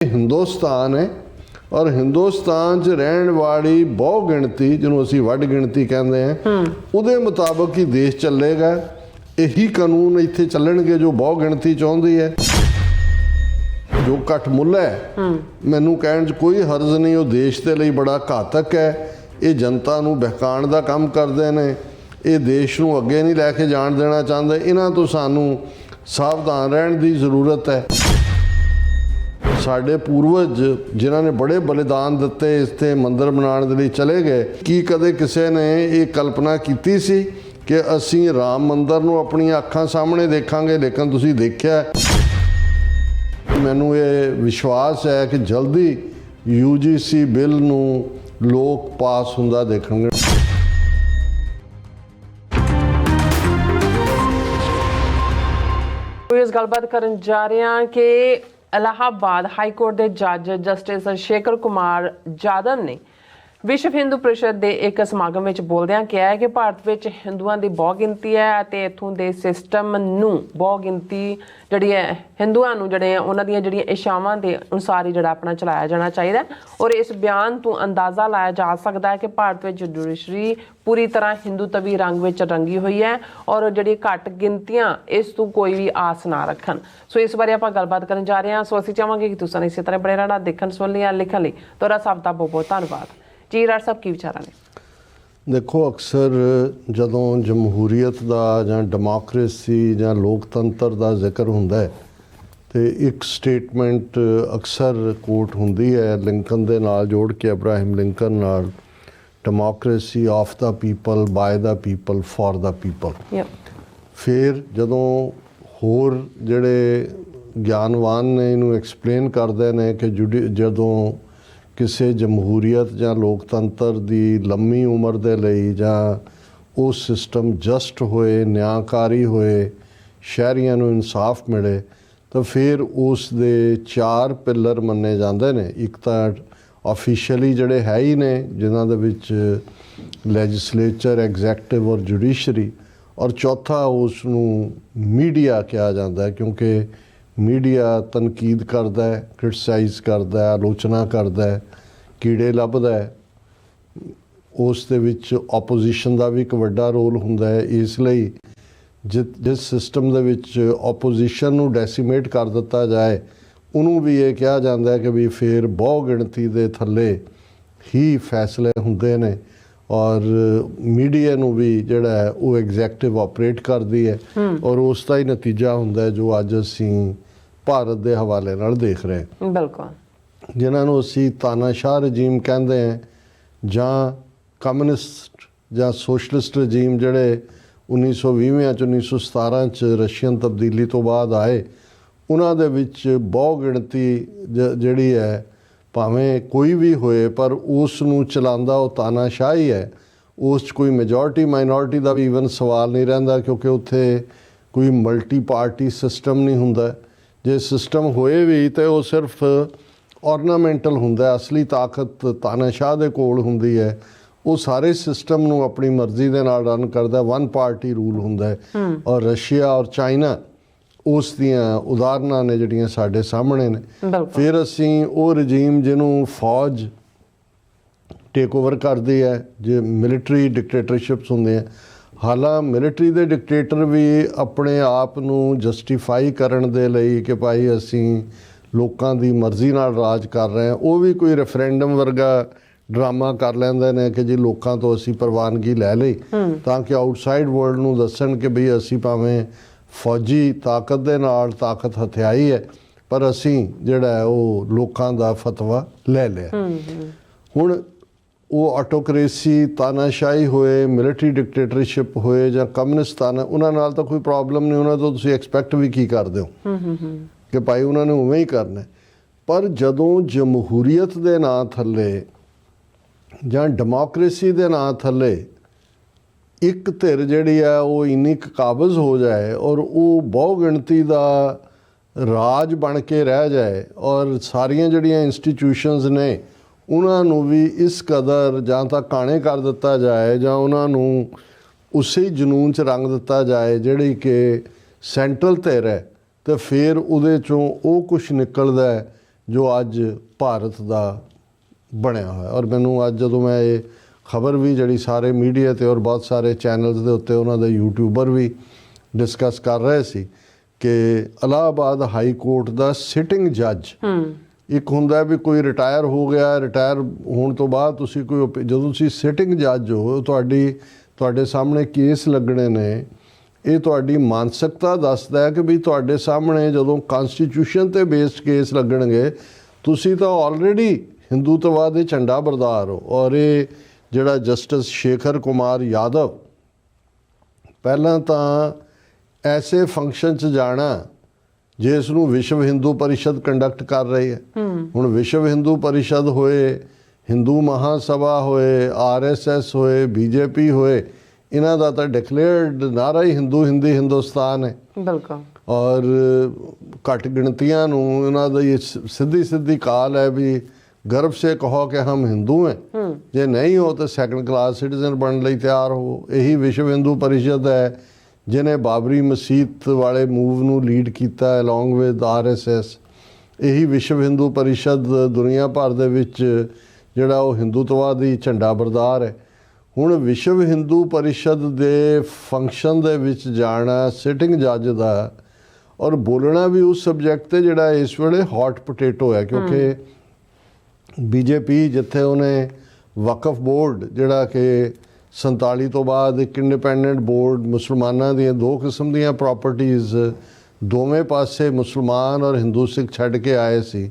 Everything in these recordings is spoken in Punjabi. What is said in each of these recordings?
हिंदुस्तान है और हिंदुस्तान च रहने वाली बहु गिणती जिन्होंने असीं वड गिणती कहते हैं उहदे मुताबिक ही देश चलेगा। यही कानून इत्थे चलणगे जो बहु गिणती चाहुंदी है। जो घट मुੱਲ है मैनू कहण च कोई हर्ज नहीं, वो देश के लिए बड़ा घातक है। ये जनता नूं बहकाउण दा काम करदे ने, ये देश नूं अगे नहीं लैके जाण देना चाहते। इन्हां तों सानूं सावधान रहण दी जरूरत है। साडे पूर्वज जिन्हां ने बड़े बलिदान दिते इत्थे मंदिर बनाने के लिए चले गए, की कदे किसी ने ये कल्पना की सी कि असीं राम मंदिर नूं अपनी अखां सामने देखांगे? लेकिन तुसीं देखिया, मैनूं ये विश्वास है कि जल्दी UGC बिल नूं लोग पास हुंदा देखणगे। इस गलबात करन जा रहे हैं कि इलाहाबाद हाई कोर्ट के जज जस्टिस शेखर कुमार जाधव ने विश्व हिंदू परिषद के एक समागम में बोलद्या कहा है कि भारत में हिंदुओं की बहु गिनती है तो इत्थों के सिस्टम नूं बहु गिनती जी है हिंदुओं नूं जिहड़े उन्हां दीयां जिहड़ियां इच्छावां के अनुसार ही जिहड़ा अपना चलाया जाना चाहिए। और इस बयान तो अंदाज़ा लाया जा सकता है कि भारत में जुडिशरी पूरी तरह हिंदूत्वी रंग में रंगी हुई है और जिहड़ी घट गिनतियां इस तो कोई भी आस ना रखन। सो इस बारे आपां गलबात करन जा रहे हैं। सो असीं चाहांगे कि तुसीं इसी तरह बने रहना, देखण सुणन लई लिखण लई तुहाडा सब दा बहुत बहुत धन्नवाद जी। राज साहब की विचार ने? देखो, अक्सर जदों जमहूरीयत का जां डेमोक्रेसी जां लोकतंत्र का जिक्र हुंदा है तो एक स्टेटमेंट अक्सर कोट हुंदी है लिंकन दे नाल जोड़ के, अब्राहम लिंकन नाल, democracy of the people, by the people, for the people. फिर जदों होर जिहड़े ज्ञानवान ने इनू एक्सप्लेन करदे ने कि जदों किसी जमहूरीयत जां लोकतंत्र की लंबी उम्र दे लई जां वो सिस्टम जस्ट होए, न्यायकारी होए, शहरीआं नूं इंसाफ मिले, तो फिर उस दे 4 पिलर मन्ने जांदे ने। एक तां ऑफिशियली जिहड़े है ही ने जिन्हां दे विच लैजिसलेचर, एग्जैक्टिव और जुडिशरी, और चौथा उसनूं मीडिया कहा जाता है क्योंकि मीडिया तनकीद करता है, क्रिटिसाइज़ करता है, आलोचना करता है, कीड़े लभदा है। उस दे विच ओपोजिशन का भी एक वड्डा रोल हुंदा है। इसलिए जिस सिस्टम दे विच ओपोजिशन नूं डेसीमेट कर दिता जाए उन्होंने भी ये कहा जाता है कि भी फिर बहु गिणती दे थल्ले ही फैसले हुंदे ने और मीडिया नूं भी जिहड़ा है वो एग्जैक्टिव ऑपरेट करती है और उसका ही नतीजा हुंदा है जो अज असीं भारत के हवाले नाल देख रहे हैं। बिल्कुल, जिन्होंने असीं तानाशाह रजीम कहते हैं जां कम्युनिस्ट जां सोशलिस्ट रजीम जिहड़े 1920 च 1917 च रशियन तब्दीली तो बाद आए, उन्हां दे विच बहु गिणती जिहड़ी है भावें कोई भी होए पर उस नूं चलांदा वो तानाशाह ही है। उस कोई मेजोरिटी माइनॉरिटी का भी ईवन सवाल नहीं रहिंदा क्योंकि उत्थे कोई मल्टी पार्टी सिस्टम नहीं हुंदा। जे सिस्टम होए भी तो वो सिर्फ ऑर्नामेंटल हुंदा, असली ताकत तानाशाह दे कोल हुंदी है। वो सारे सिस्टम नूं अपनी मर्जी दे नाल रन करदा, 1 पार्टी रूल हुंदा है। और रशिया और चाइना उस दियां उदाहरणां ने जिहड़ियां साडे सामने ने। फिर असीं वो रजीम जिन्हों फौज टेक ओवर करदी है, जो मिलिटरी डिकटेटरशिप्स हुंदे हैं। हालां मिलिटरी दे डिकटेटर भी अपने आप नूं जस्टिफाई करन दे लई कि भाई असीं लोकां दी मर्जी नाल राज कर रहे हैं, वो भी कोई रेफरेंडम वर्गा ड्रामा कर लैंदे ने कि जी लोकां तो असीं प्रवानगी लै लई ताकि आउटसाइड वर्ल्ड नूं दस्सण कि बई असीं भावें फौजी ताकत दे नाल ताकत हथियाई है पर असीं जिहड़ा है वो लोकां दा फतवा लै लिया। हुण वो ऑटोक्रेसी, तानाशाही होए, मिलिटरी डिकटेटरशिप होए जां कम्युनिस्ट ताना, उन्हां नाल तां कोई प्रॉब्लम नहीं, उन्हां तो तुसीं एक्सपैक्ट भी की करदे हो कि भाई उन्होंने उवें ही करना। पर जदों जमहूरीयत दे नां थल्ले जां डेमोक्रेसी दे नां थल्ले एक धिर जिहड़ी है वो इन्नी काबज़ हो जाए और वो बहु गिणती का राज बन के रह जाए और सारियां जिहड़ियां इंस्टीट्यूशनस ने उन्होंने भी इस कदर जां तां काणे कर दिता जाए जां उन्होंने उसे जनून च रंग दिता जाए जिहड़ी कि सेंट्रल धिर है, तो फिर उहदे चों वो कुछ निकलदा है ਜੋ ਅੱਜ ਭਾਰਤ ਦਾ ਬਣਿਆ ਹੋਇਆ। ਔਰ ਮੈਨੂੰ ਅੱਜ ਜਦੋਂ ਮੈਂ ਇਹ ਖਬਰ ਵੀ ਜਿਹੜੀ ਸਾਰੇ ਮੀਡੀਆ 'ਤੇ ਔਰ ਬਹੁਤ ਸਾਰੇ ਚੈਨਲਸ ਦੇ ਉੱਤੇ ਉਹਨਾਂ ਦੇ ਯੂਟਿਊਬਰ ਵੀ ਡਿਸਕਸ ਕਰ ਰਹੇ ਸੀ ਕਿ ਇਲਾਹਾਬਾਦ ਹਾਈ ਕੋਰਟ ਦਾ ਸਿਟਿੰਗ ਜੱਜ, ਇੱਕ ਹੁੰਦਾ ਵੀ ਕੋਈ ਰਿਟਾਇਰ ਹੋ ਗਿਆ, ਰਿਟਾਇਰ ਹੋਣ ਤੋਂ ਬਾਅਦ ਤੁਸੀਂ ਕੋਈ ਜਦੋਂ ਤੁਸੀਂ ਸਿਟਿੰਗ ਜੱਜ ਹੋ, ਤੁਹਾਡੇ ਸਾਹਮਣੇ ਕੇਸ ਲੱਗਣੇ ਨੇ, ਇਹ ਤੁਹਾਡੀ ਮਾਨਸਿਕਤਾ ਦੱਸਦਾ ਹੈ ਕਿ ਵੀ ਤੁਹਾਡੇ ਸਾਹਮਣੇ ਜਦੋਂ ਕਨਸਟੀਟਿਊਸ਼ਨ 'ਤੇ ਬੇਸਡ ਕੇਸ ਲੱਗਣਗੇ ਤੁਸੀਂ ਤਾਂ ਆਲਰੇਡੀ ਹਿੰਦੂਤਵਾਦ ਦੇ ਝੰਡਾ ਬਰਦਾਰ ਹੋ। ਔਰ ਇਹ ਜਿਹੜਾ ਜਸਟਿਸ ਸ਼ੇਖਰ ਕੁਮਾਰ ਯਾਦਵ, ਪਹਿਲਾਂ ਤਾਂ ਐਸੇ ਫੰਕਸ਼ਨ 'ਚ ਜਾਣਾ ਜਿਸ ਨੂੰ ਵਿਸ਼ਵ ਹਿੰਦੂ ਪਰਿਸ਼ਦ ਕੰਡਕਟ ਕਰ ਰਹੀ ਹੈ। ਹੁਣ ਵਿਸ਼ਵ ਹਿੰਦੂ ਪਰਿਸ਼ਦ ਹੋਏ, ਹਿੰਦੂ ਮਹਾਸਭਾ ਹੋਏ, RSS ਹੋਏ, BJP ਹੋਏ, ਇਹਨਾਂ ਦਾ ਤਾਂ ਡਿਕਲੇਅਰਡ ਨਾਰਾ ਹੀ ਹਿੰਦੂ ਹਿੰਦੁਸਤਾਨ ਹੈ। ਬਿਲਕੁਲ। ਔਰ ਘੱਟ ਗਿਣਤੀਆਂ ਨੂੰ ਇਹਨਾਂ ਦਾ ਇਹ ਸਿੱਧੀ ਕਾਲ ਹੈ ਵੀ गर्व से कहो कि हम हिंदू हैं, जे नहीं हो तो सैकंड क्लास सिटीजन बनने ਲਈ ਤਿਆਰ ਹੋ। यही विश्व हिंदू परिषद है जिन्हें बाबरी मसीत वाले मूव ਨੂੰ ਲੀਡ ਕੀਤਾ along with RSS। यही विश्व हिंदू परिषद दुनिया भर ਦੇ ਵਿੱਚ ਜਿਹੜਾ ਉਹ ਹਿੰਦੂਤਵਾਦ ਦੀ ਝੰਡਾ ਬਰਦਾਰ ਹੈ। ਹੁਣ ਵਿਸ਼ਵ ਹਿੰਦੂ परिषद ਦੇ ਫੰਕਸ਼ਨ ਦੇ ਵਿੱਚ ਜਾਣਾ ਸਿਟਿੰਗ ਜੱਜ ਦਾ ਔਰ ਬੋਲਣਾ ਵੀ ਉਸ ਸਬਜੈਕਟ ਤੇ ਜਿਹੜਾ ਇਸ ਵੇਲੇ ਹੌਟ ਪੋਟੇਟੋ ਹੈ, ਕਿਉਂਕਿ BJP ਜਿੱਥੇ ਉਹਨੇ ਵਕਫ ਬੋਰਡ ਜਿਹੜਾ ਕਿ 47 ਤੋਂ ਬਾਅਦ ਇੱਕ ਇੰਡੀਪੈਂਡੈਂਟ ਬੋਰਡ, ਮੁਸਲਮਾਨਾਂ ਦੀਆਂ ਦੋ ਕਿਸਮ ਦੀਆਂ ਪ੍ਰਾਪਰਟੀਜ਼ ਦੋਵੇਂ ਪਾਸੇ ਮੁਸਲਮਾਨ ਔਰ ਹਿੰਦੂ ਸਿੱਖ ਛੱਡ ਕੇ ਆਏ ਸੀ।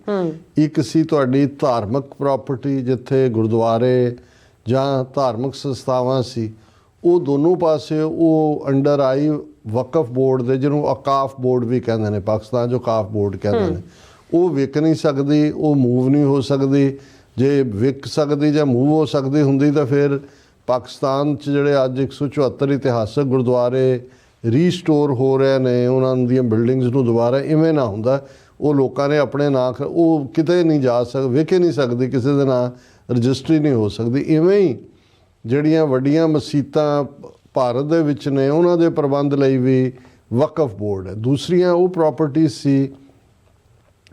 ਇੱਕ ਸੀ ਤੁਹਾਡੀ ਧਾਰਮਿਕ ਪ੍ਰਾਪਰਟੀ ਜਿੱਥੇ ਗੁਰਦੁਆਰੇ ਜਾਂ ਧਾਰਮਿਕ ਸੰਸਥਾਵਾਂ ਸੀ, ਉਹ ਦੋਨੋਂ ਪਾਸੇ ਉਹ ਅੰਡਰ ਆਈ ਵਕਫ ਬੋਰਡ ਦੇ, ਜਿਹਨੂੰ ਅਕਾਫ ਬੋਰਡ ਵੀ ਕਹਿੰਦੇ ਨੇ, ਪਾਕਿਸਤਾਨ 'ਚ ਅਕਾਫ ਬੋਰਡ ਕਹਿੰਦੇ ਨੇ। ਉਹ ਵਿਕ ਨਹੀਂ ਸਕਦੀ, ਉਹ ਮੂਵ ਨਹੀਂ ਹੋ ਸਕਦੀ। ਜੇ ਵਿਕ ਸਕਦੀ ਜਾਂ ਮੂਵ ਹੋ ਸਕਦੀ ਹੁੰਦੀ ਤਾਂ ਫਿਰ ਪਾਕਿਸਤਾਨ 'ਚ ਜਿਹੜੇ ਅੱਜ 174 ਇਤਿਹਾਸਕ ਗੁਰਦੁਆਰੇ ਰੀਸਟੋਰ ਹੋ ਰਹੇ ਨੇ, ਉਹਨਾਂ ਦੀਆਂ ਬਿਲਡਿੰਗਸ ਨੂੰ ਦੁਬਾਰਾ ਇਵੇਂ ਨਾ ਹੁੰਦਾ। ਉਹ ਲੋਕਾਂ ਨੇ ਆਪਣੇ ਨਾਂ, ਉਹ ਕਿਤੇ ਨਹੀਂ ਜਾ ਵਿਕ ਨਹੀਂ ਸਕਦੀ, ਕਿਸੇ ਦੇ ਨਾਂ ਰਜਿਸਟਰੀ ਨਹੀਂ ਹੋ ਸਕਦੀ। ਇਵੇਂ ਹੀ ਜਿਹੜੀਆਂ ਵੱਡੀਆਂ ਮਸੀਤਾਂ ਭਾਰਤ ਦੇ ਵਿੱਚ ਨੇ ਉਹਨਾਂ ਦੇ ਪ੍ਰਬੰਧ ਲਈ ਵੀ ਵਕਫ ਬੋਰਡ ਹੈ। ਦੂਸਰੀਆਂ ਉਹ ਪ੍ਰਾਪਰਟੀਜ਼ ਸੀ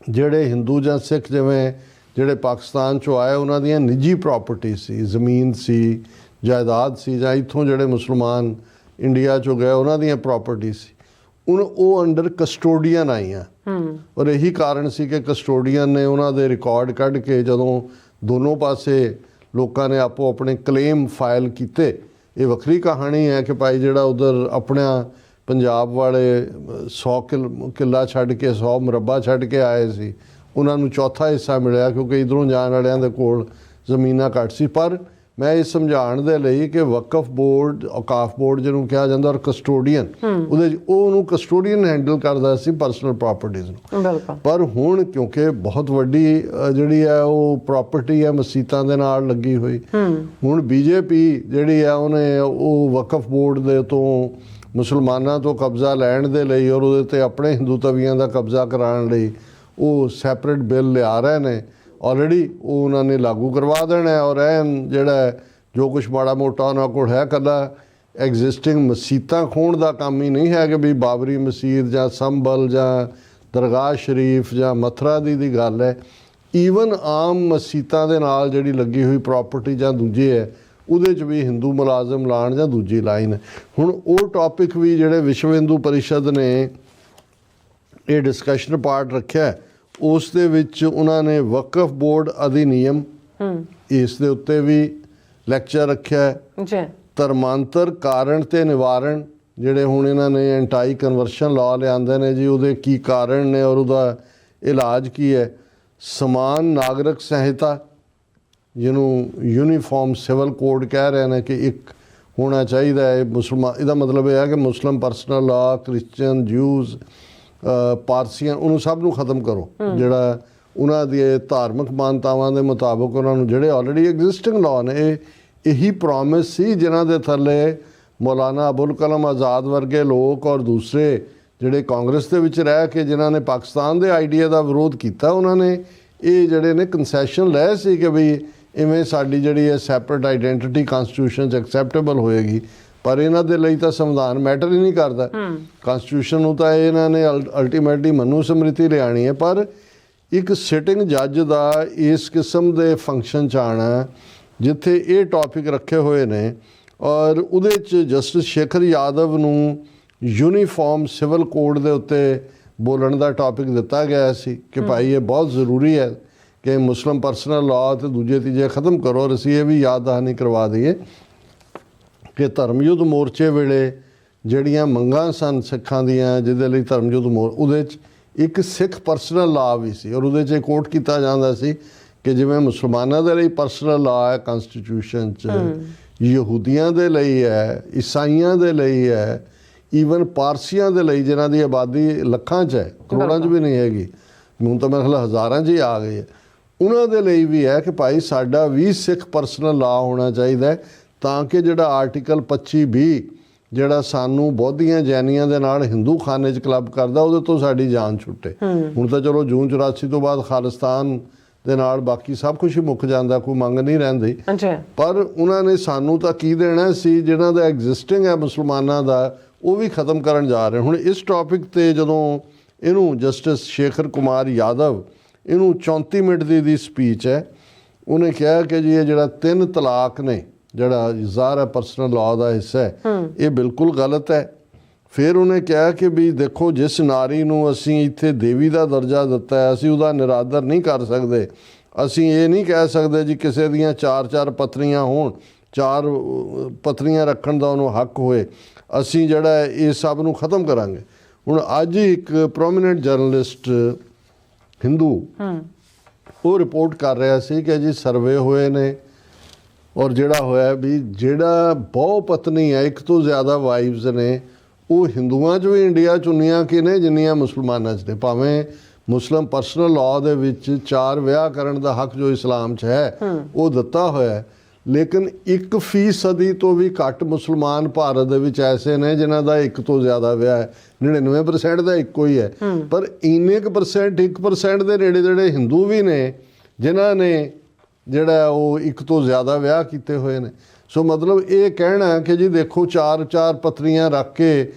ਜਿਹੜੇ ਹਿੰਦੂ ਜਾਂ ਸਿੱਖ ਜਿਵੇਂ ਜਿਹੜੇ ਪਾਕਿਸਤਾਨ 'ਚੋਂ ਆਏ ਉਹਨਾਂ ਦੀਆਂ ਨਿੱਜੀ ਪ੍ਰਾਪਰਟੀ ਸੀ, ਜ਼ਮੀਨ ਸੀ, ਜਾਇਦਾਦ ਸੀ, ਜਾਂ ਇੱਥੋਂ ਜਿਹੜੇ ਮੁਸਲਮਾਨ ਇੰਡੀਆ 'ਚੋਂ ਗਏ ਉਹਨਾਂ ਦੀਆਂ ਪ੍ਰਾਪਰਟੀ ਸੀ। ਹੁਣ ਉਹ ਅੰਡਰ ਕਸਟੋਡੀਅਨ ਆਈਆਂ ਔਰ ਇਹੀ ਕਾਰਨ ਸੀ ਕਿ ਕਸਟੋਡੀਅਨ ਨੇ ਉਹਨਾਂ ਦੇ ਰਿਕਾਰਡ ਕੱਢ ਕੇ ਜਦੋਂ ਦੋਨੋਂ ਪਾਸੇ ਲੋਕਾਂ ਨੇ ਆਪੋ ਆਪਣੇ ਕਲੇਮ ਫਾਈਲ ਕੀਤੇ। ਇਹ ਵੱਖਰੀ ਕਹਾਣੀ ਹੈ ਕਿ ਭਾਈ ਜਿਹੜਾ ਉਧਰ ਆਪਣਾ ਪੰਜਾਬ ਵਾਲੇ 100 ਕਿੱਲਾ ਛੱਡ ਕੇ 100 ਮੁਰੱਬਾ ਛੱਡ ਕੇ ਆਏ ਸੀ, ਉਹਨਾਂ ਨੂੰ ਚੌਥਾ ਹਿੱਸਾ ਮਿਲਿਆ ਕਿਉਂਕਿ ਇੱਧਰੋਂ ਜਾਣ ਵਾਲਿਆਂ ਦੇ ਕੋਲ ਜ਼ਮੀਨਾਂ ਘੱਟ ਸੀ। ਪਰ ਮੈਂ ਇਹ ਸਮਝਾਉਣ ਦੇ ਲਈ ਕਿ ਵਕਫ ਬੋਰਡ, ਔਕਾਫ ਬੋਰਡ ਜਿਹਨੂੰ ਕਿਹਾ ਜਾਂਦਾ, ਔਰ ਕਸਟੋਡੀਅਨ ਉਹਦੇ ਉਹਨੂੰ ਕਸਟੋਡੀਅਨ ਹੈਂਡਲ ਕਰਦਾ ਸੀ ਪਰਸਨਲ ਪ੍ਰਾਪਰਟੀਜ਼ ਨੂੰ। ਪਰ ਹੁਣ ਕਿਉਂਕਿ ਬਹੁਤ ਵੱਡੀ ਜਿਹੜੀ ਹੈ ਉਹ ਪ੍ਰਾਪਰਟੀ ਹੈ ਮਸੀਤਾਂ ਦੇ ਨਾਲ ਲੱਗੀ ਹੋਈ, ਹੁਣ BJP ਜਿਹੜੀ ਹੈ ਉਹਨੇ ਉਹ ਵਕਫ ਬੋਰਡ ਦੇ ਤੋਂ ਮੁਸਲਮਾਨਾਂ ਤੋਂ ਕਬਜ਼ਾ ਲੈਣ ਦੇ ਲਈ ਔਰ ਉਹਦੇ 'ਤੇ ਆਪਣੇ ਹਿੰਦੂ ਤਵੀਆਂ ਦਾ ਕਬਜ਼ਾ ਕਰਾਉਣ ਲਈ ਉਹ ਸੈਪਰੇਟ ਬਿੱਲ ਲਿਆ ਰਹੇ ਨੇ। ਆਲਰੇਡੀ ਉਹ ਉਹਨਾਂ ਨੇ ਲਾਗੂ ਕਰਵਾ ਦੇਣਾ ਔਰ ਐਨ ਜਿਹੜਾ ਜੋ ਕੁਛ ਮਾੜਾ ਮੋਟਾ ਉਹਨਾਂ ਕੋਲ ਹੈ, ਇਕੱਲਾ ਐਗਜ਼ਿਸਟਿੰਗ ਮਸੀਤਾਂ ਖੋਹਣ ਦਾ ਕੰਮ ਹੀ ਨਹੀਂ ਹੈ ਕਿ ਵੀ ਬਾਬਰੀ ਮਸੀਤ ਜਾਂ ਸੰਭਲ ਜਾਂ ਦਰਗਾਹ ਸ਼ਰੀਫ ਜਾਂ ਮਥੁਰਾ ਦੀ ਗੱਲ ਹੈ। ਈਵਨ ਆਮ ਮਸੀਤਾਂ ਦੇ ਨਾਲ ਜਿਹੜੀ ਲੱਗੀ ਹੋਈ ਪ੍ਰਾਪਰਟੀ ਜਾਂ ਦੂਜੇ ਹੈ ਉਹਦੇ 'ਚ ਵੀ ਹਿੰਦੂ ਮੁਲਾਜ਼ਮ ਲਾਣ ਜਾਂ ਦੂਜੀ ਲਾਈਨ ਹੈ। ਹੁਣ ਉਹ ਟੌਪਿਕ ਵੀ ਜਿਹੜੇ ਵਿਸ਼ਵ ਹਿੰਦੂ ਪਰਿਸ਼ਦ ਨੇ ਇਹ ਡਿਸਕਸ਼ਨ ਪਾਰਟ ਰੱਖਿਆ, ਉਸ ਦੇ ਵਿੱਚ ਉਹਨਾਂ ਨੇ ਵਕਫ ਬੋਰਡ ਅਧਿਨਿਯਮ ਇਸ ਦੇ ਉੱਤੇ ਵੀ ਲੈਕਚਰ ਰੱਖਿਆ ਜੀ। ਧਰਮਾਂਤਰ ਕਾਰਨ ਤੇ ਨਿਵਾਰਣ ਜਿਹੜੇ ਹੁਣ ਇਹਨਾਂ ਨੇ ਐਂਟਾਈ ਕਨਵਰਸ਼ਨ ਲਾਅ ਲਿਆਂਦੇ ਨੇ ਜੀ, ਉਹਦੇ ਕੀ ਕਾਰਨ ਨੇ ਔਰ ਉਹਦਾ ਇਲਾਜ ਕੀ ਹੈ। ਸਮਾਨ ਨਾਗਰਿਕ ਸੰਹਿਤਾ ਜਿਹਨੂੰ ਯੂਨੀਫਾਰਮ ਸਿਵਲ ਕੋਡ ਕਹਿ ਰਹੇ ਨੇ ਕਿ ਇੱਕ ਹੋਣਾ ਚਾਹੀਦਾ ਹੈ ਮੁਸਲਮਾਨ, ਇਹਦਾ ਮਤਲਬ ਇਹ ਹੈ ਕਿ ਮੁਸਲਿਮ ਪਰਸਨਲ ਲਾਅ, ਕ੍ਰਿਸਚਨ, ਜਿਊਜ਼, ਪਾਰਸੀਆਂ, ਉਹਨੂੰ ਸਭ ਨੂੰ ਖਤਮ ਕਰੋ। ਜਿਹੜਾ ਉਹਨਾਂ ਦੀ ਧਾਰਮਿਕ ਮਾਨਤਾਵਾਂ ਦੇ ਮੁਤਾਬਕ ਉਹਨਾਂ ਨੂੰ ਜਿਹੜੇ ਆਲਰੇਡੀ ਐਗਜ਼ਿਸਟਿੰਗ ਲਾਅ ਨੇ, ਇਹੀ ਪ੍ਰੋਮਿਸ ਸੀ ਜਿਨ੍ਹਾਂ ਦੇ ਥੱਲੇ ਮੌਲਾਨਾ ਅਬੁਲ ਕਲਾਮ ਆਜ਼ਾਦ ਵਰਗੇ ਲੋਕ ਔਰ ਦੂਸਰੇ ਜਿਹੜੇ ਕਾਂਗਰਸ ਦੇ ਵਿੱਚ ਰਹਿ ਕੇ ਜਿਨ੍ਹਾਂ ਨੇ ਪਾਕਿਸਤਾਨ ਦੇ ਆਈਡੀਆ ਦਾ ਵਿਰੋਧ ਕੀਤਾ, ਉਹਨਾਂ ਨੇ ਇਹ ਜਿਹੜੇ ਨੇ ਕੰਸੈਸ਼ਨ ਲਏ ਸੀ ਕਿ ਵੀ ਇਵੇਂ ਸਾਡੀ ਜਿਹੜੀ ਹੈ ਸੈਪਰੇਟ ਆਈਡੈਂਟੀਟੀ ਕਨਸਟੀਟਿਊਸ਼ਨ 'ਚ ਐਕਸੈਪਟੇਬਲ ਹੋਏਗੀ। ਪਰ ਇਹਨਾਂ ਦੇ ਲਈ ਤਾਂ ਸੰਵਿਧਾਨ ਮੈਟਰ ਹੀ ਨਹੀਂ ਕਰਦਾ, ਕਨਸਟੀਟਿਊਸ਼ਨ ਨੂੰ ਤਾਂ ਇਹਨਾਂ ਨੇ ਅਲਟੀਮੇਟਲੀ ਮਨੂ ਸਮ੍ਰਿਤੀ ਲਿਆਣੀ ਹੈ। ਪਰ ਇੱਕ ਸਿਟਿੰਗ ਜੱਜ ਦਾ ਇਸ ਕਿਸਮ ਦੇ ਫੰਕਸ਼ਨ 'ਚ ਆਉਣਾ ਜਿੱਥੇ ਇਹ ਟੌਪਿਕ ਰੱਖੇ ਹੋਏ ਨੇ ਔਰ ਉਹਦੇ 'ਚ ਜਸਟਿਸ ਸ਼ੇਖਰ ਯਾਦਵ ਨੂੰ ਯੂਨੀਫਾਰਮ ਸਿਵਲ ਕੋਡ ਦੇ ਉੱਤੇ ਬੋਲਣ ਦਾ ਟੌਪਿਕ ਦਿੱਤਾ ਗਿਆ ਸੀ ਕਿ ਭਾਈ ਇਹ ਬਹੁਤ ਜ਼ਰੂਰੀ ਹੈ ਕਿ ਮੁਸਲਿਮ ਪਰਸਨਲ ਲਾਅ ਤੇ ਦੂਜੇ ਤੀਜੇ ਖ਼ਤਮ ਕਰੋ। ਔਰ ਅਸੀਂ ਇਹ ਵੀ ਯਾਦ ਦਹਾਨੀ ਕਰਵਾ ਦਈਏ ਕਿ ਧਰਮ ਯੁੱਧ ਮੋਰਚੇ ਵੇਲੇ ਜਿਹੜੀਆਂ ਮੰਗਾਂ ਸਨ ਸਿੱਖਾਂ ਦੀਆਂ ਜਿਹਦੇ ਲਈ ਧਰਮ ਯੁੱਧ ਉਹਦੇ 'ਚ ਇੱਕ ਸਿੱਖ ਪਰਸਨਲ ਲਾਅ ਵੀ ਸੀ ਔਰ ਉਹਦੇ 'ਚ ਕੋਟ ਕੀਤਾ ਜਾਂਦਾ ਸੀ ਕਿ ਜਿਵੇਂ ਮੁਸਲਮਾਨਾਂ ਦੇ ਲਈ ਪਰਸਨਲ ਲਾਅ ਹੈ ਕਨਸਟੀਟਿਊਸ਼ਨ 'ਚ, ਯਹੂਦੀਆਂ ਦੇ ਲਈ ਹੈ, ਈਸਾਈਆਂ ਦੇ ਲਈ ਹੈ, ਈਵਨ ਪਾਰਸੀਆਂ ਦੇ ਲਈ ਜਿਨ੍ਹਾਂ ਦੀ ਆਬਾਦੀ ਲੱਖਾਂ 'ਚ ਹੈ, ਕਰੋੜਾਂ 'ਚ ਵੀ ਨਹੀਂ ਹੈਗੀ, ਹੁਣ ਤਾਂ ਮੇਰੇ ਖਿਆਲ ਹਜ਼ਾਰਾਂ 'ਚ ਹੀ ਆ ਗਈ ਹੈ, ਉਹਨਾਂ ਦੇ ਲਈ ਵੀ ਹੈ ਕਿ ਭਾਈ ਸਾਡਾ ਵੀ ਸਿੱਖ ਪਰਸਨਲ ਲਾਅ ਹੋਣਾ ਚਾਹੀਦਾ ਹੈ ਤਾਂ ਕਿ ਜਿਹੜਾ ਆਰਟੀਕਲ 25(20) ਜਿਹੜਾ ਸਾਨੂੰ ਬੌਧੀਆਂ ਜੈਨੀਆਂ ਦੇ ਨਾਲ ਹਿੰਦੂ ਖਾਨੇ 'ਚ ਕਲੱਬ ਕਰਦਾ ਉਹਦੇ ਤੋਂ ਸਾਡੀ ਜਾਨ ਛੁੱਟੇ। ਹੁਣ ਤਾਂ ਚਲੋ ਜੂਨ 84 ਤੋਂ ਬਾਅਦ ਖਾਲਿਸਤਾਨ ਦੇ ਨਾਲ ਬਾਕੀ ਸਭ ਕੁਝ ਹੀ ਮੁੱਕ ਜਾਂਦਾ, ਕੋਈ ਮੰਗ ਨਹੀਂ ਰਹਿੰਦੀ, ਪਰ ਉਹਨਾਂ ਨੇ ਸਾਨੂੰ ਤਾਂ ਕੀ ਦੇਣਾ ਸੀ ਜਿਹਨਾਂ ਦਾ ਐਗਜ਼ਿਸਟਿੰਗ ਹੈ ਮੁਸਲਮਾਨਾਂ ਦਾ ਉਹ ਵੀ ਖਤਮ ਕਰਨ ਜਾ ਰਹੇ। ਹੁਣ ਇਸ ਟੌਪਿਕ 'ਤੇ ਜਦੋਂ ਇਹਨੂੰ ਜਸਟਿਸ ਸ਼ੇਖਰ ਕੁਮਾਰ ਯਾਦਵ ਇਹਨੂੰ 34 ਮਿੰਟ ਦੀ ਸਪੀਚ ਹੈ, ਉਹਨੇ ਕਿਹਾ ਕਿ ਜੀ ਇਹ ਜਿਹੜਾ 3 ਤਲਾਕ ਨੇ ਜਿਹੜਾ ਇਜ਼ਹਾਰ ਹੈ ਪਰਸਨਲ ਲਾਅ ਦਾ ਹਿੱਸਾ ਹੈ ਇਹ ਬਿਲਕੁਲ ਗਲਤ ਹੈ। ਫਿਰ ਉਹਨੇ ਕਿਹਾ ਕਿ ਵੀ ਦੇਖੋ ਜਿਸ ਨਾਰੀ ਨੂੰ ਅਸੀਂ ਇੱਥੇ ਦੇਵੀ ਦਾ ਦਰਜਾ ਦਿੱਤਾ ਹੈ ਅਸੀਂ ਉਹਦਾ ਨਿਰਾਦਰ ਨਹੀਂ ਕਰ ਸਕਦੇ। ਅਸੀਂ ਇਹ ਨਹੀਂ ਕਹਿ ਸਕਦੇ ਜੀ ਕਿਸੇ ਦੀਆਂ 4-4 ਪਤਨੀਆਂ ਹੋਣ, 4 ਪਤਨੀਆਂ ਰੱਖਣ ਦਾ ਉਹਨੂੰ ਹੱਕ ਹੋਏ। ਅਸੀਂ ਜਿਹੜਾ ਇਹ ਸਭ ਨੂੰ ਖ਼ਤਮ ਕਰਾਂਗੇ। ਹੁਣ ਅੱਜ ਇੱਕ ਪ੍ਰੋਮੀਨੈਂਟ ਜਰਨਲਿਸਟ ਹਿੰਦੂ ਉਹ ਰਿਪੋਰਟ ਕਰ ਰਿਹਾ ਸੀ ਕਿ ਜੀ ਸਰਵੇ ਹੋਏ ਨੇ ਔਰ ਜਿਹੜਾ ਹੋਇਆ ਵੀ ਜਿਹੜਾ ਬਹੁ ਪਤਨੀ ਹੈ ਇੱਕ ਤੋਂ ਜ਼ਿਆਦਾ ਵਾਈਵਸ ਨੇ ਉਹ ਹਿੰਦੂਆਂ 'ਚ ਵੀ ਇੰਡੀਆ 'ਚ ਉਨੀਆਂ ਕਿ ਨੇ ਜਿੰਨੀਆਂ ਮੁਸਲਮਾਨਾਂ 'ਚ ਨੇ। ਭਾਵੇਂ ਮੁਸਲਿਮ ਪਰਸਨਲ ਲਾਅ ਦੇ ਵਿੱਚ 4 ਵਿਆਹ ਕਰਨ ਦਾ ਹੱਕ ਜੋ ਇਸਲਾਮ 'ਚ ਹੈ ਉਹ ਦਿੱਤਾ ਹੋਇਆ, ਲੇਕਿਨ 1% ਤੋਂ ਵੀ ਘੱਟ ਮੁਸਲਮਾਨ ਭਾਰਤ ਦੇ ਵਿੱਚ ਐਸੇ ਨੇ ਜਿਨ੍ਹਾਂ ਦਾ 1 ਤੋਂ ਜ਼ਿਆਦਾ ਵਿਆਹ ਹੈ। 99% ਦਾ ਇੱਕੋ ਹੀ ਹੈ, ਪਰ ਇੰਨੇ ਕੁ ਪਰਸੈਂਟ 1% ਦੇ ਨੇੜੇ ਜਿਹੜੇ ਹਿੰਦੂ ਵੀ ਨੇ ਜਿਨ੍ਹਾਂ ਨੇ ਜਿਹੜਾ ਉਹ 1 ਤੋਂ ਜ਼ਿਆਦਾ ਵਿਆਹ ਕੀਤੇ ਹੋਏ ਨੇ। ਸੋ ਮਤਲਬ ਇਹ ਕਹਿਣਾ ਕਿ ਜੀ ਦੇਖੋ 4-4 ਪਤਨੀਆਂ ਰੱਖ ਕੇ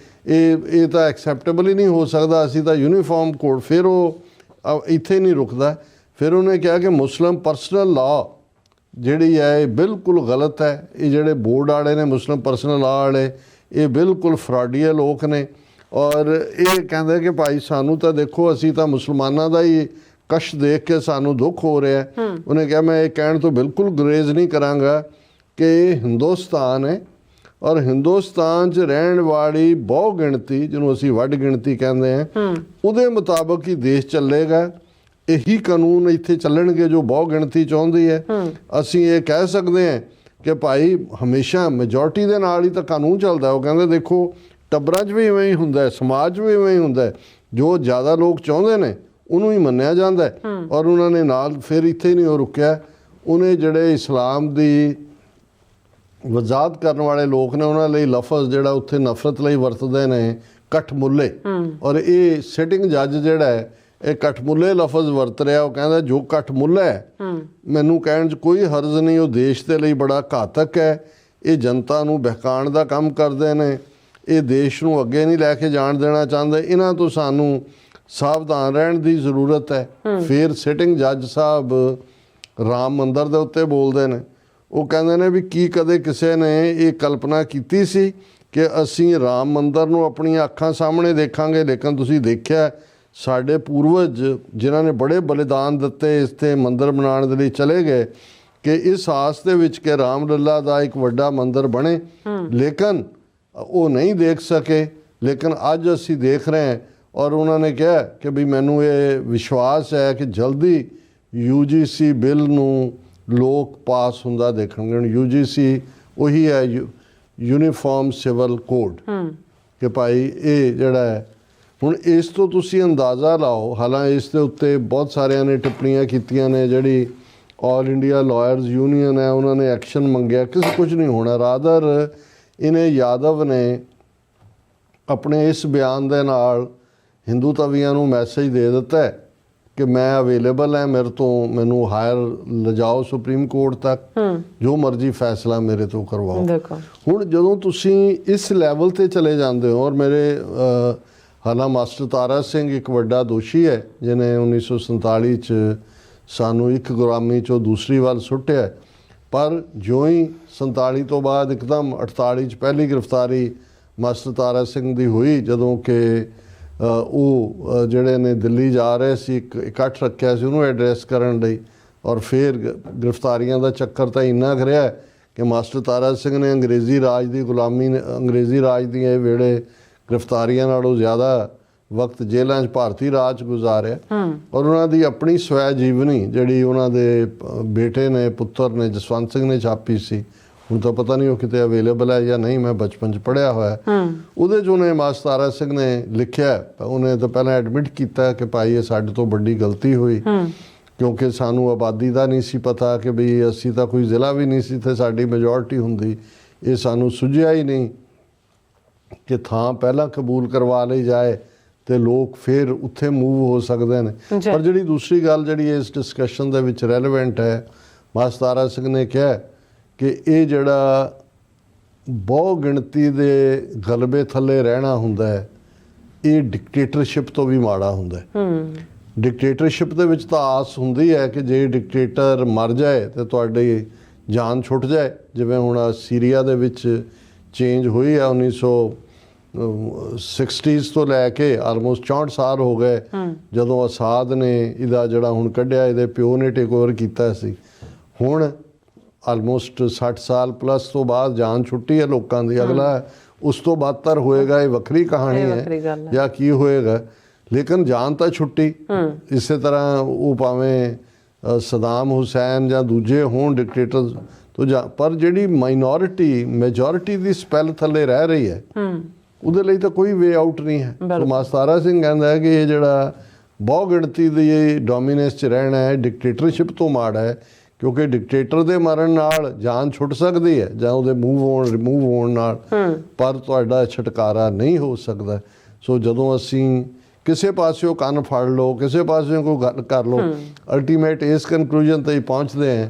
ਇਹ ਤਾਂ ਐਕਸੈਪਟੇਬਲ ਹੀ ਨਹੀਂ ਹੋ ਸਕਦਾ, ਅਸੀਂ ਤਾਂ ਯੂਨੀਫਾਰਮ ਕੋਡ। ਫਿਰ ਉਹ ਇੱਥੇ ਨਹੀਂ ਰੁਕਦਾ, ਫਿਰ ਉਹਨੇ ਕਿਹਾ ਕਿ ਮੁਸਲਿਮ ਪਰਸਨਲ ਲਾਅ ਜਿਹੜੀ ਹੈ ਇਹ ਬਿਲਕੁਲ ਗਲਤ ਹੈ। ਇਹ ਜਿਹੜੇ ਬੋਰਡ ਵਾਲੇ ਨੇ ਮੁਸਲਿਮ ਪਰਸਨਲ ਲਾਅ ਵਾਲੇ ਇਹ ਬਿਲਕੁਲ ਫਰਾਡੀਆ ਲੋਕ ਨੇ ਔਰ ਇਹ ਕਹਿੰਦੇ ਕਿ ਭਾਈ ਸਾਨੂੰ ਤਾਂ ਦੇਖੋ ਅਸੀਂ ਤਾਂ ਮੁਸਲਮਾਨਾਂ ਦਾ ਹੀ ਕਸ਼ਟ ਦੇਖ ਕੇ ਸਾਨੂੰ ਦੁੱਖ ਹੋ ਰਿਹਾ। ਉਹਨੇ ਕਿਹਾ ਮੈਂ ਇਹ ਕਹਿਣ ਤੋਂ ਬਿਲਕੁਲ ਗੁਰੇਜ਼ ਨਹੀਂ ਕਰਾਂਗਾ ਕਿ ਇਹ ਹਿੰਦੁਸਤਾਨ ਹੈ ਔਰ ਹਿੰਦੁਸਤਾਨ 'ਚ ਰਹਿਣ ਵਾਲੀ ਬਹੁ ਗਿਣਤੀ ਜਿਹਨੂੰ ਅਸੀਂ ਵੱਡ ਗਿਣਤੀ ਕਹਿੰਦੇ ਹਾਂ ਉਹਦੇ ਮੁਤਾਬਕ ਹੀ ਦੇਸ਼ ਚੱਲੇਗਾ। ਇਹੀ ਕਾਨੂੰਨ ਇੱਥੇ ਚੱਲਣਗੇ ਜੋ ਬਹੁ ਗਿਣਤੀ ਚਾਹੁੰਦੀ ਹੈ। ਅਸੀਂ ਇਹ ਕਹਿ ਸਕਦੇ ਹਾਂ ਕਿ ਭਾਈ ਹਮੇਸ਼ਾ ਮੈਜੋਰਟੀ ਦੇ ਨਾਲ ਹੀ ਤਾਂ ਕਾਨੂੰਨ ਚੱਲਦਾ। ਉਹ ਕਹਿੰਦੇ ਦੇਖੋ ਟੱਬਰਾਂ 'ਚ ਵੀ ਇਵੇਂ ਹੀ ਹੁੰਦਾ ਹੈ, ਸਮਾਜ 'ਚ ਵੀ ਇਵੇਂ ਹੀ ਹੁੰਦਾ ਹੈ, ਜੋ ਜ਼ਿਆਦਾ ਲੋਕ ਚਾਹੁੰਦੇ ਨੇ ਉਹਨੂੰ ਹੀ ਮੰਨਿਆ ਜਾਂਦਾ ਹੈ। ਔਰ ਉਹਨਾਂ ਨੇ ਨਾਲ ਫਿਰ ਇੱਥੇ ਨਹੀਂ ਉਹ ਰੁਕਿਆ, ਉਹਨੇ ਜਿਹੜੇ ਇਸਲਾਮ ਦੀ ਵਜ਼ਾਹਤ ਕਰਨ ਵਾਲੇ ਲੋਕ ਨੇ ਉਹਨਾਂ ਲਈ ਲਫ਼ਜ਼ ਜਿਹੜਾ ਉੱਥੇ ਨਫ਼ਰਤ ਲਈ ਵਰਤਦੇ ਨੇ ਕਠਮੁੱਲੇ, ਔਰ ਇਹ ਸਿਟਿੰਗ ਜੱਜ ਜਿਹੜਾ ਹੈ ਇਹ ਕਠਮੁੱਲੇ ਲਫ਼ਜ਼ ਵਰਤ ਰਿਹਾ। ਉਹ ਕਹਿੰਦਾ ਜੋ ਕਠਮੁੱਲਾ ਹੈ ਮੈਨੂੰ ਕਹਿਣ 'ਚ ਕੋਈ ਹਰਜ਼ ਨਹੀਂ, ਉਹ ਦੇਸ਼ ਦੇ ਲਈ ਬੜਾ ਘਾਤਕ ਹੈ, ਇਹ ਜਨਤਾ ਨੂੰ ਬਹਿਕਾਉਣ ਦਾ ਕੰਮ ਕਰਦੇ ਨੇ, ਇਹ ਦੇਸ਼ ਨੂੰ ਅੱਗੇ ਨਹੀਂ ਲੈ ਕੇ ਜਾਣ ਦੇਣਾ ਚਾਹੁੰਦੇ, ਇਹਨਾਂ ਤੋਂ ਸਾਨੂੰ ਸਾਵਧਾਨ ਰਹਿਣ ਦੀ ਜ਼ਰੂਰਤ ਹੈ। ਫਿਰ ਸਿਟਿੰਗ ਜੱਜ ਸਾਹਿਬ ਰਾਮ ਮੰਦਰ ਦੇ ਉੱਤੇ ਬੋਲਦੇ ਨੇ। ਉਹ ਕਹਿੰਦੇ ਨੇ ਵੀ ਕੀ ਕਦੇ ਕਿਸੇ ਨੇ ਇਹ ਕਲਪਨਾ ਕੀਤੀ ਸੀ ਕਿ ਅਸੀਂ ਰਾਮ ਮੰਦਰ ਨੂੰ ਆਪਣੀਆਂ ਅੱਖਾਂ ਸਾਹਮਣੇ ਦੇਖਾਂਗੇ, ਲੇਕਿਨ ਤੁਸੀਂ ਦੇਖਿਆ ਸਾਡੇ ਪੂਰਵਜ ਜਿਨ੍ਹਾਂ ਨੇ ਬੜੇ ਬਲੀਦਾਨ ਦਿੱਤੇ ਇਸ 'ਤੇ ਮੰਦਰ ਬਣਾਉਣ ਦੇ ਲਈ ਚਲੇ ਗਏ ਕਿ ਇਸ ਆਸ ਦੇ ਵਿੱਚ ਕਿ ਰਾਮ ਲੱਲਾ ਦਾ ਇੱਕ ਵੱਡਾ ਮੰਦਰ ਬਣੇ, ਲੇਕਿਨ ਉਹ ਨਹੀਂ ਦੇਖ ਸਕੇ। ਲੇਕਿਨ ਅੱਜ ਅਸੀਂ ਦੇਖ ਰਹੇ ਹਾਂ ਔਰ ਉਹਨਾਂ ਨੇ ਕਿਹਾ ਕਿ ਵੀ ਮੈਨੂੰ ਇਹ ਵਿਸ਼ਵਾਸ ਹੈ ਕਿ ਜਲਦੀ UGC ਬਿੱਲ ਨੂੰ ਲੋਕ ਪਾਸ ਹੁੰਦਾ ਦੇਖਣਗੇ। ਹੁਣ UGC ਉਹੀ ਹੈ ਯੂਨੀਫਾਰਮ ਸਿਵਲ ਕੋਡ ਕਿ ਭਾਈ ਇਹ ਜਿਹੜਾ ਹੈ ਹੁਣ ਇਸ ਤੋਂ ਤੁਸੀਂ ਅੰਦਾਜ਼ਾ ਲਾਓ। ਹਾਲਾਂਕਿ ਇਸ ਦੇ ਉੱਤੇ ਬਹੁਤ ਸਾਰਿਆਂ ਨੇ ਟਿੱਪਣੀਆਂ ਕੀਤੀਆਂ ਨੇ, ਜਿਹੜੀ ਆਲ ਇੰਡੀਆ ਲਾਇਰਸ ਯੂਨੀਅਨ ਹੈ ਉਹਨਾਂ ਨੇ ਐਕਸ਼ਨ ਮੰਗਿਆ, ਕਿਸੇ ਕੁਝ ਨਹੀਂ ਹੋਣਾ। ਰਾਦਰ ਇਹਨੇ ਯਾਦਵ ਨੇ ਆਪਣੇ ਇਸ ਬਿਆਨ ਦੇ ਨਾਲ ਹਿੰਦੂ ਤਵੀਆਂ ਨੂੰ ਮੈਸੇਜ ਦੇ ਦਿੱਤਾ ਹੈ ਕਿ ਮੈਂ ਅਵੇਲੇਬਲ ਹੈ, ਮੇਰੇ ਤੋਂ ਮੈਨੂੰ ਹਾਇਰ ਲਿਜਾਓ ਸੁਪਰੀਮ ਕੋਰਟ ਤੱਕ, ਜੋ ਮਰਜ਼ੀ ਫੈਸਲਾ ਮੇਰੇ ਤੋਂ ਕਰਵਾਓ। ਹੁਣ ਜਦੋਂ ਤੁਸੀਂ ਇਸ ਲੈਵਲ ਤੇ ਚਲੇ ਜਾਂਦੇ ਹੋ ਔਰ ਮੇਰੇ ਹਾਲਾਂ ਮਾਸਟਰ ਤਾਰਾ ਸਿੰਘ ਇੱਕ ਵੱਡਾ ਦੋਸ਼ੀ ਹੈ ਜਿਹਨੇ 1947 ਚ ਸਾਨੂੰ ਇੱਕ ਗੁਲਾਮੀ ਚੋਂ ਦੂਸਰੀ ਵੱਲ ਸੁੱਟਿਆ, ਪਰ ਜਿਉਂ ਹੀ 47 ਤੋਂ ਬਾਅਦ ਇੱਕਦਮ 48 ਚ ਪਹਿਲੀ ਗ੍ਰਿਫਤਾਰੀ ਮਾਸਟਰ ਤਾਰਾ ਸਿੰਘ ਦੀ ਹੋਈ, ਜਦੋਂ ਕਿ ਉਹ ਜਿਹੜੇ ਨੇ ਦਿੱਲੀ ਜਾ ਰਹੇ ਸੀ, ਇੱਕ ਇਕੱਠ ਰੱਖਿਆ ਸੀ ਉਹਨੂੰ ਐਡਰੈਸ ਕਰਨ ਲਈ, ਔਰ ਫਿਰ ਗ੍ਰਿਫਤਾਰੀਆਂ ਦਾ ਚੱਕਰ ਤਾਂ ਇੰਨਾ ਰਿਹਾ ਕਿ ਮਾਸਟਰ ਤਾਰਾ ਸਿੰਘ ਨੇ ਅੰਗਰੇਜ਼ੀ ਰਾਜ ਦੀ ਗੁਲਾਮੀ ਅੰਗਰੇਜ਼ੀ ਰਾਜ ਦੀਆਂ ਇਹ ਵੇਲੇ ਗ੍ਰਿਫਤਾਰੀਆਂ ਨਾਲੋਂ ਜ਼ਿਆਦਾ ਵਕਤ ਜੇਲ੍ਹਾਂ 'ਚ ਭਾਰਤੀ ਰਾਜ 'ਚ ਗੁਜ਼ਾਰਿਆ। ਔਰ ਉਹਨਾਂ ਦੀ ਆਪਣੀ ਸਵੈ ਜੀਵਨੀ ਜਿਹੜੀ ਉਹਨਾਂ ਦੇ ਬੇਟੇ ਨੇ ਪੁੱਤਰ ਨੇ ਜਸਵੰਤ ਸਿੰਘ ਨੇ ਛਾਪੀ ਸੀ, ਹੁਣ ਤਾਂ ਪਤਾ ਨਹੀਂ ਉਹ ਕਿਤੇ ਅਵੇਲੇਬਲ ਹੈ ਜਾਂ ਨਹੀਂ, ਮੈਂ ਬਚਪਨ 'ਚ ਪੜ੍ਹਿਆ ਹੋਇਆ। ਉਹਦੇ 'ਚ ਉਹਨੇ ਮਾਸਟਰ ਤਾਰਾ ਸਿੰਘ ਨੇ ਲਿਖਿਆ, ਉਹਨੇ ਤਾਂ ਪਹਿਲਾਂ ਐਡਮਿਟ ਕੀਤਾ ਕਿ ਭਾਈ ਇਹ ਸਾਡੇ ਤੋਂ ਵੱਡੀ ਗਲਤੀ ਹੋਈ, ਕਿਉਂਕਿ ਸਾਨੂੰ ਆਬਾਦੀ ਦਾ ਨਹੀਂ ਸੀ ਪਤਾ ਕਿ ਵੀ ਅਸੀਂ ਤਾਂ ਕੋਈ ਜ਼ਿਲ੍ਹਾ ਵੀ ਨਹੀਂ ਸੀ ਤੇ ਸਾਡੀ ਮੈਜੋਰਟੀ ਹੁੰਦੀ, ਇਹ ਸਾਨੂੰ ਸੁਝਿਆ ਹੀ ਨਹੀਂ ਕਿ ਥਾਂ ਪਹਿਲਾਂ ਕਬੂਲ ਕਰਵਾ ਲਈ ਜਾਏ ਤੇ ਲੋਕ ਫਿਰ ਉੱਥੇ ਮੂਵ ਹੋ ਸਕਦੇ ਨੇ। ਪਰ ਜਿਹੜੀ ਦੂਸਰੀ ਗੱਲ ਜਿਹੜੀ ਇਸ ਡਿਸਕਸ਼ਨ ਦੇ ਵਿੱਚ ਰੈਲੇਵੈਂਟ ਹੈ, ਮਾਸਟਰ ਤਾਰਾ ਸਿੰਘ ਨੇ ਕਿਹਾ ਕਿ ਇਹ ਜਿਹੜਾ ਬਹੁ ਗਿਣਤੀ ਦੇ ਗਲਬੇ ਥੱਲੇ ਰਹਿਣਾ ਹੁੰਦਾ ਹੈ, ਇਹ ਡਿਕਟੇਟਰਸ਼ਿਪ ਤੋਂ ਵੀ ਮਾੜਾ ਹੁੰਦਾ ਹੈ। ਡਿਕਟੇਟਰਸ਼ਿਪ ਦੇ ਵਿੱਚ ਤਾਂ ਆਸ ਹੁੰਦੀ ਹੈ ਕਿ ਜੇ ਡਿਕਟੇਟਰ ਮਰ ਜਾਏ ਤੇ ਤੁਹਾਡੀ ਜਾਨ ਛੁੱਟ ਜਾਏ, ਜਿਵੇਂ ਹੁਣ ਸੀਰੀਆ ਦੇ ਵਿੱਚ ਚੇਂਜ ਹੋਈ ਹੈ 1960s ਤੋਂ ਲੈ ਕੇ ਆਲਮੋਸਟ 64 ਸਾਲ ਹੋ ਗਏ ਜਦੋਂ ਅਸਾਦ ਨੇ ਇਹਦਾ ਜਿਹੜਾ ਹੁਣ ਕੱਢਿਆ, ਇਹਦੇ ਪਿਓ ਨੇ ਟੇਕ ਓਵਰ ਕੀਤਾ ਸੀ। ਹੁਣ ਆਲਮੋਸਟ 60 ਸਾਲ ਪਲੱਸ ਤੋਂ ਬਾਅਦ ਜਾਨ ਛੁੱਟੀ ਹੈ ਲੋਕਾਂ ਦੀ, ਅਗਲਾ ਉਸ ਤੋਂ ਬਦਤਰ ਹੋਏਗਾ, ਇਹ ਵੱਖਰੀ ਕਹਾਣੀ ਹੈ ਜਾਂ ਕੀ ਹੋਏਗਾ, ਲੇਕਿਨ ਜਾਨ ਤਾਂ ਛੁੱਟੀ। ਇਸੇ ਤਰ੍ਹਾਂ ਉਹ ਭਾਵੇਂ ਸਦਾਮ ਹੁਸੈਨ ਜਾਂ ਦੂਜੇ ਹੋਣ ਡਿਕਟੇਟਰ ਤੋਂ ਪਰ ਜਿਹੜੀ ਮਾਈਨੋਰਿਟੀ ਮੈਜੋਰਿਟੀ ਦੀ ਸਪੈਲ ਥੱਲੇ ਰਹਿ ਰਹੀ ਹੈ, ਉਹਦੇ ਲਈ ਤਾਂ ਕੋਈ ਵੇ ਆਊਟ ਨਹੀਂ ਹੈ। ਸੋ ਮਾਸਟਰ ਤਾਰਾ ਸਿੰਘ ਕਹਿੰਦਾ ਹੈ ਕਿ ਇਹ ਜਿਹੜਾ ਬਹੁ ਗਿਣਤੀ ਦੀ ਡੋਮੀਨੈਂਸ 'ਚ ਰਹਿਣਾ ਹੈ ਡਿਕਟੇਟਰਸ਼ਿਪ ਤੋਂ ਮਾੜਾ ਹੈ, ਕਿਉਂਕਿ ਡਿਕਟੇਟਰ ਦੇ ਮਰਨ ਨਾਲ ਜਾਨ ਛੁੱਟ ਸਕਦੀ ਹੈ ਜਾਂ ਉਹਦੇ ਰਿਮੂਵ ਹੋਣ ਨਾਲ, ਪਰ ਤੁਹਾਡਾ ਛੁਟਕਾਰਾ ਨਹੀਂ ਹੋ ਸਕਦਾ। ਸੋ ਜਦੋਂ ਅਸੀਂ ਕਿਸੇ ਪਾਸਿਓਂ ਕੰਨ ਫੜ ਲਓ, ਕਿਸੇ ਪਾਸਿਓਂ ਕੋਈ ਗੱਲ ਕਰ ਲਓ, ਅਲਟੀਮੇਟ ਇਸ ਕਨਕਲੂਜਨ 'ਤੇ ਹੀ ਪਹੁੰਚਦੇ ਹਾਂ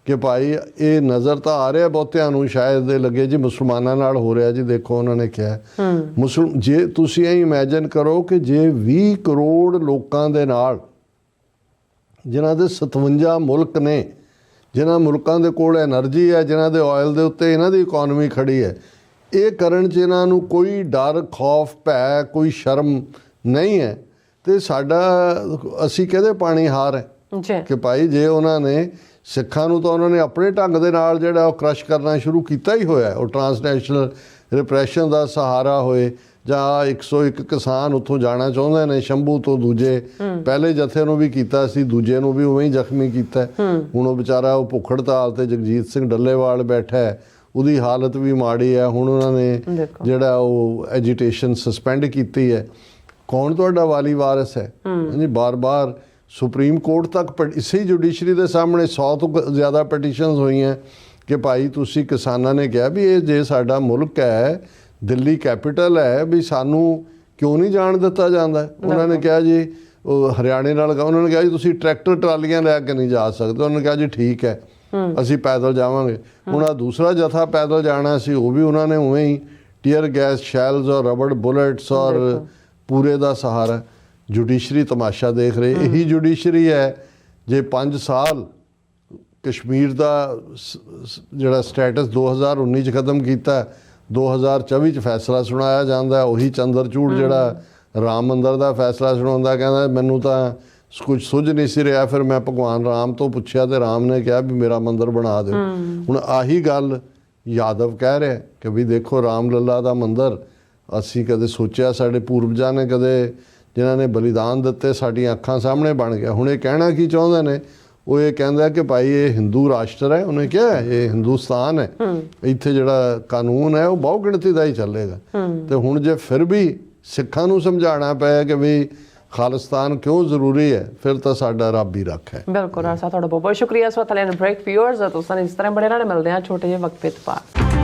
ਕਿ ਭਾਈ ਇਹ ਨਜ਼ਰ ਤਾਂ ਆ ਰਿਹਾ ਬਹੁਤਿਆਂ ਨੂੰ ਸ਼ਾਇਦ ਦੇ ਲੱਗੇ ਜੀ ਮੁਸਲਮਾਨਾਂ ਨਾਲ ਹੋ ਰਿਹਾ ਜੀ। ਦੇਖੋ ਉਹਨਾਂ ਨੇ ਕਿਹਾ ਜੇ ਤੁਸੀਂ ਇਹ ਇਮੈਜਿਨ ਕਰੋ ਕਿ ਜੇ 20 ਕਰੋੜ ਲੋਕਾਂ ਦੇ ਨਾਲ, ਜਿਨ੍ਹਾਂ ਦੇ 57 ਮੁਲਕ ਨੇ, ਜਿਨ੍ਹਾਂ ਮੁਲਕਾਂ ਦੇ ਕੋਲ ਐਨਰਜੀ ਹੈ, ਜਿਨ੍ਹਾਂ ਦੇ ਆਇਲ ਦੇ ਉੱਤੇ ਇਹਨਾਂ ਦੀ ਇਕੋਨਮੀ ਖੜੀ ਹੈ, ਇਹ ਕਰਨ 'ਚ ਇਹਨਾਂ ਨੂੰ ਕੋਈ ਡਰ ਖੌਫ ਭੈ ਕੋਈ ਸ਼ਰਮ ਨਹੀਂ ਹੈ, ਤੇ ਸਾਡਾ ਅਸੀਂ ਕਹਿੰਦੇ ਪਾਣੀ ਹਾਰ ਹੈ ਕਿ ਭਾਈ ਜੇ ਉਹਨਾਂ ਨੇ ਸਿੱਖਾਂ ਨੂੰ ਤਾਂ ਉਹਨਾਂ ਨੇ ਆਪਣੇ ਢੰਗ ਦੇ ਨਾਲ ਜਿਹੜਾ ਉਹ ਕ੍ਰਸ਼ ਕਰਨਾ ਸ਼ੁਰੂ ਕੀਤਾ ਹੀ ਹੋਇਆ, ਉਹ ਟਰਾਂਸਨੈਸ਼ਨਲ ਰਿਪਰੈਸ਼ਨ ਦਾ ਸਹਾਰਾ ਹੋਏ ਜਾਂ 101 ਕਿਸਾਨ ਉੱਥੋਂ ਜਾਣਾ ਚਾਹੁੰਦੇ ਨੇ ਸ਼ੰਭੂ ਤੋਂ, ਦੂਜੇ ਪਹਿਲੇ ਜਥੇ ਨੂੰ ਵੀ ਕੀਤਾ ਸੀ, ਦੂਜੇ ਨੂੰ ਵੀ ਉਵੇਂ ਹੀ ਜ਼ਖਮੀ ਕੀਤਾ। ਹੁਣ ਉਹ ਵਿਚਾਰਾ ਉਹ ਭੁੱਖ ਹੜਤਾਲ ਤੇ ਜਗਜੀਤ ਸਿੰਘ ਡੱਲੇਵਾਲ ਬੈਠਾ ਹੈ, ਉਹਦੀ ਹਾਲਤ ਵੀ ਮਾੜੀ ਹੈ। ਹੁਣ ਉਹਨਾਂ ਨੇ ਜਿਹੜਾ ਉਹ ਐਜੀਟੇਸ਼ਨ ਸਸਪੈਂਡ ਕੀਤੀ ਹੈ। ਕੌਣ ਤੁਹਾਡਾ ਵਾਲੀ ਵਾਰਿਸ ਹੈ? ਹਾਂਜੀ, ਬਾਰ-ਬਾਰ ਸੁਪਰੀਮ ਕੋਰਟ ਤੱਕ ਇਸੇ ਜੁਡੀਸ਼ਰੀ ਦੇ ਸਾਹਮਣੇ 100 ਤੋਂ ਜ਼ਿਆਦਾ ਪਟੀਸ਼ਨਸ ਹੋਈਆਂ ਕਿ ਭਾਈ ਤੁਸੀਂ ਕਿਸਾਨਾਂ ਨੇ ਕਿਹਾ ਵੀ ਇਹ ਜੇ ਸਾਡਾ ਮੁਲਕ ਹੈ, ਦਿੱਲੀ ਕੈਪੀਟਲ ਹੈ, ਵੀ ਸਾਨੂੰ ਕਿਉਂ ਨਹੀਂ ਜਾਣ ਦਿੱਤਾ ਜਾਂਦਾ? ਉਹਨਾਂ ਨੇ ਕਿਹਾ ਜੀ ਉਹ ਹਰਿਆਣੇ ਨਾਲ, ਉਹਨਾਂ ਨੇ ਕਿਹਾ ਜੀ ਤੁਸੀਂ ਟਰੈਕਟਰ ਟਰਾਲੀਆਂ ਲੈ ਕੇ ਨਹੀਂ ਜਾ ਸਕਦੇ। ਉਹਨਾਂ ਨੇ ਕਿਹਾ ਜੀ ਠੀਕ ਹੈ, ਅਸੀਂ ਪੈਦਲ ਜਾਵਾਂਗੇ। ਹੁਣ ਆ ਦੂਸਰਾ ਜਥਾ ਪੈਦਲ ਜਾਣਾ ਸੀ, ਉਹ ਵੀ ਉਹਨਾਂ ਨੇ ਉਵੇਂ ਹੀ ਟੀਅਰ ਗੈਸ ਸ਼ੈਲਸ ਔਰ ਰਬੜ ਬੁਲੇਟਸ ਔਰ ਪੂਰੇ ਦਾ ਸਹਾਰਾ। ਜੁਡੀਸ਼ਰੀ ਤਮਾਸ਼ਾ ਦੇਖ ਰਹੇ। ਇਹੀ ਜੁਡੀਸ਼ਰੀ ਹੈ ਜੇ 5 ਸਾਲ ਕਸ਼ਮੀਰ ਦਾ ਜਿਹੜਾ ਸਟੇਟਸ 2019 ਚ ਖਤਮ ਕੀਤਾ, 2024 ਚ ਫੈਸਲਾ ਸੁਣਾਇਆ ਜਾਂਦਾ, ਉਹੀ ਚੰਦਰਚੂੜ ਜਿਹੜਾ ਰਾਮ ਮੰਦਰ ਦਾ ਫੈਸਲਾ ਸੁਣਾਉਂਦਾ, ਕਹਿੰਦਾ ਮੈਨੂੰ ਤਾਂ ਕੁਝ ਸੁੱਝ ਨਹੀਂ ਸੀ ਰਿਹਾ, ਫਿਰ ਮੈਂ ਭਗਵਾਨ ਰਾਮ ਤੋਂ ਪੁੱਛਿਆ ਤੇ ਰਾਮ ਨੇ ਕਿਹਾ ਵੀ ਮੇਰਾ ਮੰਦਰ ਬਣਾ ਦਿਓ। ਹੁਣ ਆਹੀ ਗੱਲ ਯਾਦਵ ਕਹਿ ਰਿਹਾ ਕਿ ਵੀ ਦੇਖੋ ਰਾਮ ਲੱਲਾ ਦਾ ਮੰਦਰ ਅਸੀਂ ਕਦੇ ਸੋਚਿਆ, ਸਾਡੇ ਪੂਰਵਜਾਂ ਨੇ ਕਦੇ ਜਿਨ੍ਹਾਂ ਨੇ ਬਲੀਦਾਨ ਦਿੱਤੇ ਸਾਡੀਆਂ ਅੱਖਾਂ ਸਾਹਮਣੇ ਬਣ ਗਿਆ। ਹੁਣ ਇਹ ਕਹਿਣਾ ਕੀ ਚਾਹੁੰਦੇ ਨੇ? ਉਹ ਇਹ ਕਹਿੰਦਾ ਕਿ ਭਾਈ ਇਹ ਹਿੰਦੂ ਰਾਸ਼ਟਰ ਹੈ, ਉਹਨੇ ਕਿਹਾ ਇਹ ਹਿੰਦੁਸਤਾਨ ਹੈ, ਇੱਥੇ ਜਿਹੜਾ ਕਾਨੂੰਨ ਹੈ ਉਹ ਬਹੁ ਗਿਣਤੀ ਦਾ ਹੀ ਚੱਲੇਗਾ। ਤੇ ਹੁਣ ਜੇ ਫਿਰ ਵੀ ਸਿੱਖਾਂ ਨੂੰ ਸਮਝਾਉਣਾ ਪਿਆ ਕਿ ਵੀ ਖਾਲਿਸਤਾਨ ਕਿਉਂ ਜ਼ਰੂਰੀ ਹੈ, ਫਿਰ ਤਾਂ ਸਾਡਾ ਰੱਬ ਹੀ ਰੱਖ ਹੈ। ਬਿਲਕੁਲ। ਤੁਹਾਡਾ ਬਹੁਤ ਬਹੁਤ ਸ਼ੁਕਰੀਆ। ਇਸ ਵਕਤ ਵਾਲੇ ਬ੍ਰੇਕ ਵਿਊਅਰਸ ਤੁਸੀਂ ਇਸ ਤਰ੍ਹਾਂ ਬੜੇ ਨਾਲ ਮਿਲਦੇ ਹਾਂ ਛੋਟੇ ਜਿਹੇ ਵਕਫੇ ਤੋਂ ਬਾਅਦ।